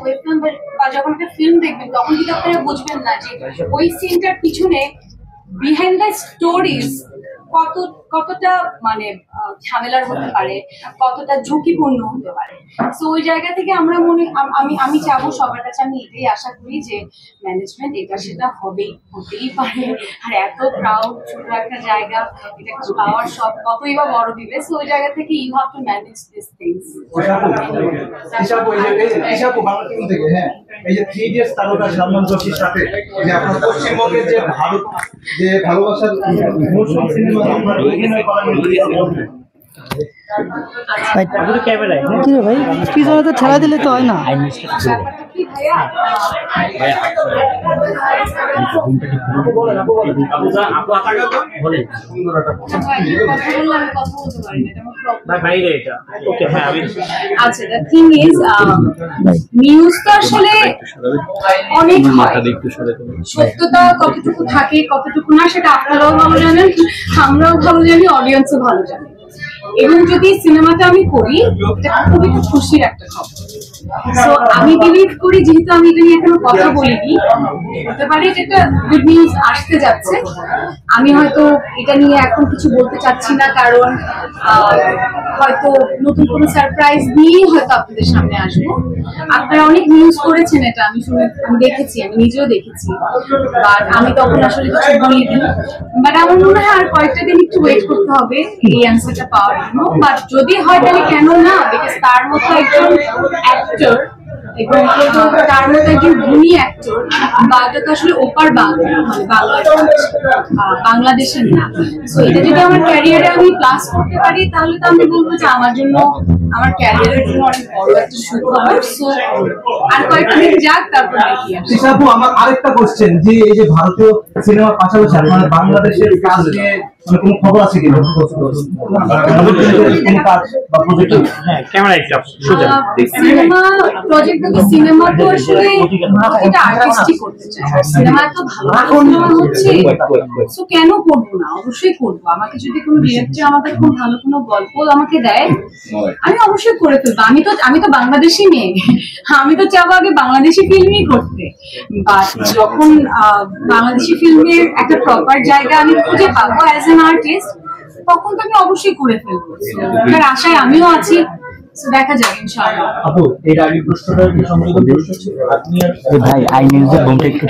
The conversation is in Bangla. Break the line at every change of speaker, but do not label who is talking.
ওয়েব ফিল্ম বা যখন একটা ফিল্ম দেখবেন তখন কিন্তু আপনারা বুঝবেন না যে ওই সিনটার পিছনে বিহাইন্ড দ্য স্টোরিজ কতটা মানে ঝামেলার হতে পারে, কতটা ঝুঁকিপূর্ণ হতে পারে। সো ওই জায়গা থেকে আমরা আমি চাবো, সবার কাছে আমি এটাই আশা করি যে ম্যানেজমেন্ট এটা সেটা হতেই পারে। আর এত ক্রাউড, ছোট একটা জায়গা, এটা একটা পাওয়ার সব কতই বা বড় দিবে। সো ওই জায়গা থেকে you have to manage this things.
হ্যাঁ, এই যে 3 ইডিয়টস তারকা সালমান জোশির সাথে যে আপনার পশ্চিমবঙ্গের যে ভালোবাসার মৌসুম সিনেমা আপনার অভিনয় করা
কি রে ভাই, পিছনে তো ঠেলা দিলে তো হয় না।
আচ্ছা, দ্য থিং ইজ নিউজ তো আসলে অনেক হয়, সত্যতা কতটুকু থাকে কতটুকু না সেটা আপনারাও ভালো জানেন, আমরাও ভালো জানি, অডিয়েন্সও ভালো জানে। এবং যদি সিনেমাটা আমি করি, এটা খুবই খুশির একটা খবর। সো আমি বিলিভ করি, যেহেতু আমি এটা নিয়ে এখনো কথা বলিনি, হতে পারে এটা গুড নিউজ আসতে যাচ্ছে। আমি হয়তো এটা নিয়ে এখন কিছু বলতে চাচ্ছি না, কারণ হয়তো নতুন কোনো সারপ্রাইজ নিয়েই হয়তো আপনাদের সামনে আসবো। আপনারা অনেক নিউজ করেছেন, এটা আমি দেখেছি, আমি নিজেও দেখেছি, বাট আমি তখন আসলে কিছু বলিনি। বাট আমার মনে হয় আর কয়েকটা দিন একটু ওয়েট করতে হবে এই অ্যান্সারটা পাওয়ার জন্য। বাট যদি হয় তাহলে কেন না, বিকজ তার মতো একজন অ্যাক্টর এবং তার মতো একজন গুণী অ্যাক্টর, বা এটা তো আসলে ওপার বাংলা, মানে বাংলাদেশের না। সো এটা যদি আমার ক্যারিয়ারে আমি প্লাস করতে পারি, তাহলে তো আমি বলবো যে আমার জন্য, আমার ক্যারিয়ারের জন্য অনেক বড় একটা সুখবর। সো আর কয়েকটা দিন যাক, তারপর দেখি।
আপু, আমার আরেকটা কোশ্চেন, যে এই যে ভারতীয় সিনেমার পাশাপাশি মানে বাংলাদেশের কাজ নিয়ে কোনো খবর আছে কিনা?
সিনেমা প্রজেক্ট তো সিনেমা তো আসলে এটা আর্টিস্টই করতে চায়, সিনেমা তো ভালো হচ্ছে, সো কেন করবো না, অবশ্যই করবো। আমাকে যদি কোনো ডিরেক্টর আমাকে খুব ভালো কোনো গল্প আমাকে দেয়, আমি অবশ্যই করে ফেলবো। আমি তো বাংলাদেশি মেয়ে, আমি তো চাবো আগে বাংলাদেশি ফিল্মই করতে। বাট যখন বাংলাদেশি ফিল্মের একটা প্রপার জায়গা আমি খুঁজে পাবো অ্যাজ এন আর্টিস্ট, তখন তো আমি অবশ্যই করে ফেলবো। তার আশায় আমিও আছি, দেখা যাবে ইনশাআল্লাহ।
আপু, এর আগে প্রশ্নটা কি সংযোজন প্রশ্ন ছিল? আপনি
ভাই আই নিউজের বোমটা একটু